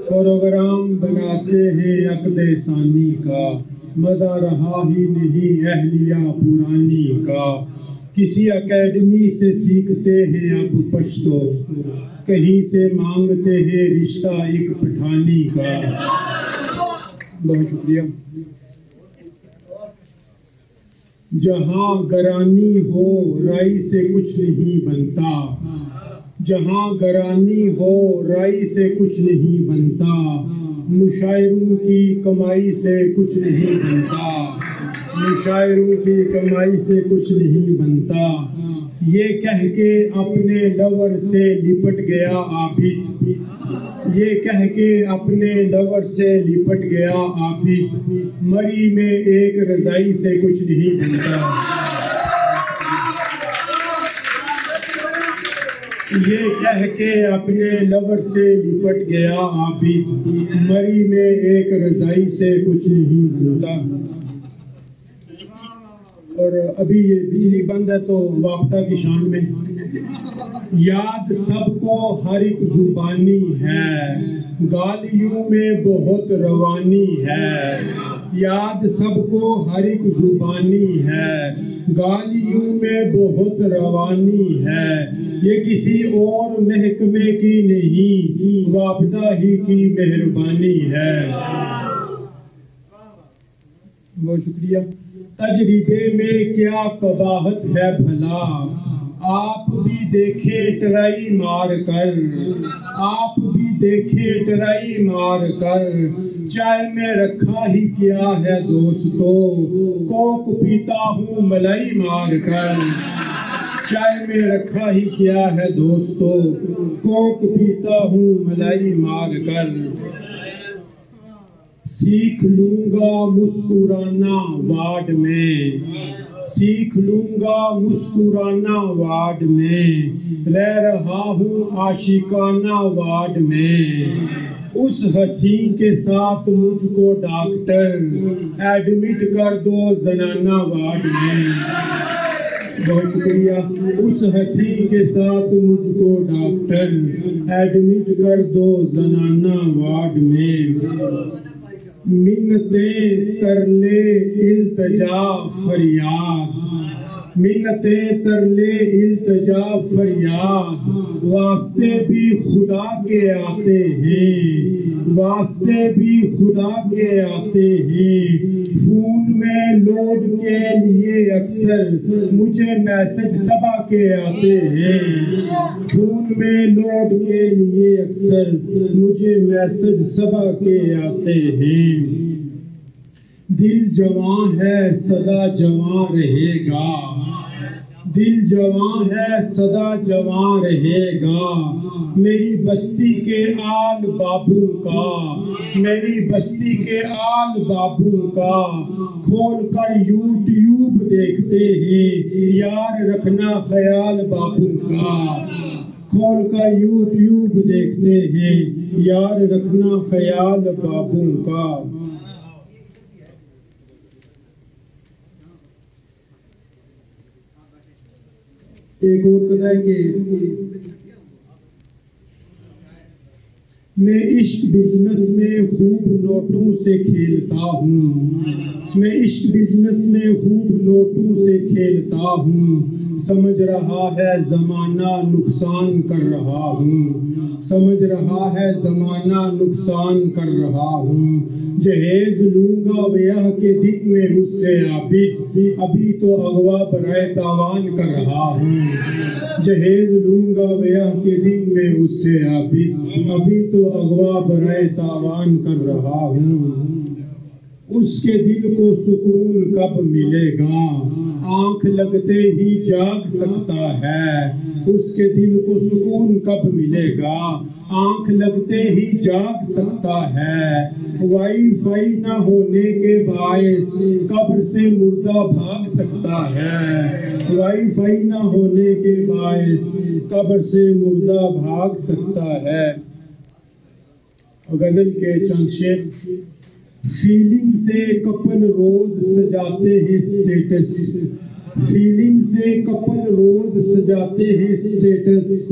Programme بناتے ہیں عقد ثانی کا، مزہ رہا ہی نہیں اہلیہ پرانی کا۔ کسی اکیڈمی سے سیکھتے ہیں اب پشتو، کہیں سے مانگتے ہیں رشتہ ایک پٹھانی کا۔ بہت شکریہ۔ جہاں گرانی ہو رائی سے کچھ نہیں بنتا، جہاں گرانی ہو رائی سے کچھ نہیں بنتا، مشاعروں کی کمائی سے کچھ نہیں بنتا، مشاعروں کی کمائی سے کچھ نہیں بنتا۔ یہ کہہ کے اپنے لور سے لپٹ گیا عابد، یہ کہہ کے اپنے لور سے لپٹ گیا عابد، مری میں ایک رضائی سے کچھ نہیں بنتا۔ یہ کہہ کے اپنے لور سے لپٹ گیا عابد، مری میں ایک رضائی سے کچھ نہیں بنتا۔ اور ابھی یہ بجلی بند ہے تو واپٹا کی شان میں، یاد سب کو ہر ایک زبانی ہے، گالیوں میں بہت روانی ہے، یاد سب کو ہر ایک زبانی ہے، گالیوں میں بہت روانی ہے، یہ کسی اور محکمے کی نہیں واپٹا ہی کی مہربانی ہے۔ بہت شکریہ۔ تجربے میں کیا قباحت ہے بھلا، آپ بھی دیکھیں ٹرائی مار کر، آپ بھی دیکھیں ٹرائی مار کر، چائے میں رکھا ہی کیا ہے دوستو، کوک پیتا ہوں ملائی مار کر، چائے میں رکھا ہی کیا ہے دوستو، کوک پیتا ہوں ملائی مار کر۔ سیکھ لوں گا مسکرانا وارڈ میں، سیکھ لوں گا مسکرانا وارڈ میں، رہ رہا ہوں عاشقانہ وارڈ میں، اس حسین کے ساتھ مجھ کو ڈاکٹر ایڈمٹ کر دو زنانہ وارڈ میں۔ بہت شکریہ۔ اس حسین کے ساتھ مجھ کو ڈاکٹر ایڈمٹ کر دو زنانہ وارڈ میں، منتیں کر لے التجا فریاد، منتیں کر لے التجا فریاد، واسطے بھی خدا کے آتے ہیں، واسطے بھی خدا کے آتے ہیں، فون میں لوڈ کے لیے اکثر مجھے میسج صبح کے آتے ہیں، فون میں لوڈ کے لیے اکثر مجھے میسج صبح کے آتے ہیں۔ دل جواں ہے سدا جواں رہے گا، دل جواں ہے سدا جواں رہے گا، میری بستی کے آل بابوں کا، میری بستی کے آل بابوں کا، کھول کر یوٹیوب دیکھتے ہیں یار رکھنا خیال بابوں کا، کھول کر یوٹیوب دیکھتے ہیں یار رکھنا خیال بابوں کا۔ ایک اور قضا ہے کہ میں عشق بزنس میں خوب نوٹوں سے کھیلتا ہوں، میں عشق بزنس میں خوب نوٹوں سے کھیلتا ہوں، سمجھ رہا ہے زمانہ نقصان کر رہا ہوں، سمجھ رہا ہے زمانہ نقصان کر رہا ہوں، جہیز لوں گا بیاہ کے دن میں اس سے عابد، ابھی تو اغوا برائے تاوان کر رہا ہوں، جہیز لوں گا بیاہ کے دن میں اس سے عابد، ابھی تو اغوا برائے تاوان کر رہا ہوں۔ اس کے دل کو سکون کب ملے گا، آنکھ لگتے ہی جاگ سکتا ہے، اس کے دل کو سکون کب ملے گا، آنکھ لگتے ہی جاگ سکتا ہے، وائی فائی نہ ہونے کے باعث قبر سے مردہ بھاگ سکتا ہے، وائی فائی نہ ہونے کے باعث قبر سے مردہ بھاگ سکتا ہے۔ غزل کے چند شعر۔ فیلنگ سے کپل روز سجاتے ہیں سٹیٹس، فیلنگ سے کپل روز سجاتے ہیں سٹیٹس،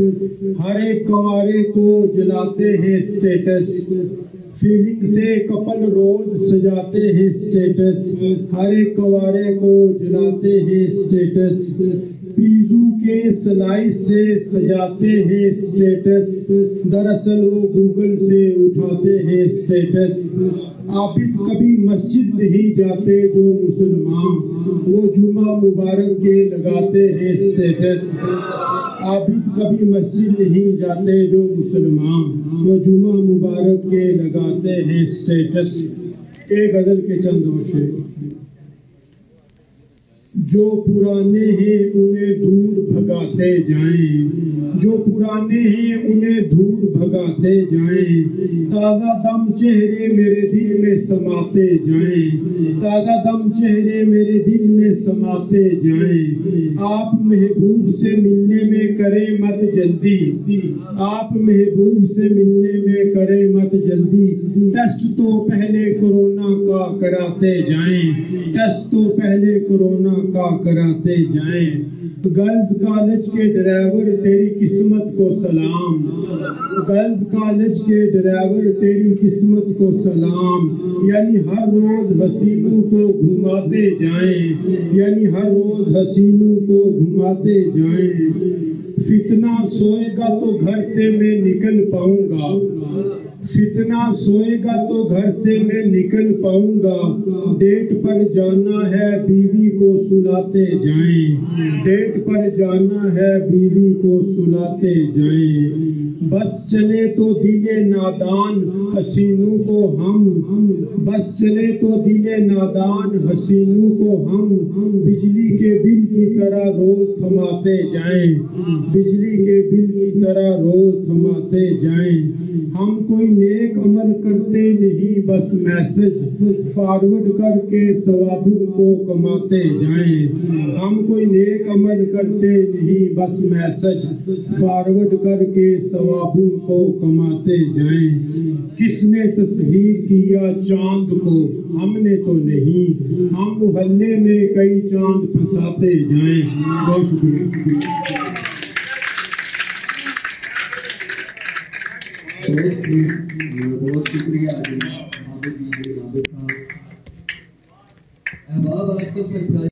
ہر ایک کنوارے کو جلاتے ہیں سٹیٹس، فیلنگ سے کپل روز سجاتے ہیں سٹیٹس، ہر ایک کنوارے کو جلاتے ہیں سٹیٹس، پیزو کے سلائس سے سجاتے ہیں سٹیٹس، دراصل وہ گوگل سے اٹھاتے ہیں سٹیٹس، عابد کبھی مسجد نہیں جاتے جو مسلمان، وہ جمعہ مبارک کے لگاتے ہیں سٹیٹس، عابد کبھی مسجد نہیں جاتے جو مسلمان، وہ جمعہ مبارک کے لگاتے ہیں سٹیٹس۔ ایک غزل کے چند اور شعر۔ جو پرانے ہیں انہیں دور بھگاتے جائیں، جو پرانے ہیں انہیں دور بھگاتے جائیں، تازہ دم چہرے میرے دل میں سماتے جائیں، تازہ دم چہرے میرے دل میں سماتے جائیں، آپ محبوب سے ملنے میں کریں مت جلدی، آپ محبوب سے ملنے میں کریں مت جلدی، ٹیسٹ تو پہلے کورونا کا کراتے جائیں، ٹیسٹ تو پہلے کورونا کا کراتے جائیں، گرلز کالج کے ڈرائیور تیری قسمت کو سلام، گرلز کالج کے ڈرائیور تیری قسمت کو سلام، یعنی ہر روز حسینوں کو گھماتے جائیں، یعنی ہر روز حسینوں کو گھماتے جائیں، فتنہ سوئے گا تو گھر سے میں نکل پاؤں گا، فتنہ سوئے گا تو گھر سے میں نکل پاؤں گا، ڈیٹ پر جانا ہے بیوی کو سلاتے جائیں، ڈیٹ پر جانا ہے بیوی کو سلاتے جائیں، بس چلے تو دل نادان حسینوں کو ہم، بس چلے تو دل نادان حسینوں کو ہم، بجلی کے بل کی طرح روز تھماتے جائیں، بجلی کے بل کی طرح روز تھماتے جائیں، ہم کوئی نیک عمل کرتے نہیں بس میسج فارورڈ کر کے ثوابوں کو کماتے جائیں، ہم کوئی نیک عمل کرتے نہیں بس میسج فارورڈ کر کے ثوابوں کو کماتے جائیں، کس نے تصویر کیا چاند کو ہم نے تو نہیں، ہم محلے میں کئی چاند پھنساتے جائیں۔ بہت شکریہ۔ بہت شکریہ جناب عابد صاحب۔ احباب آج کل سرپرائز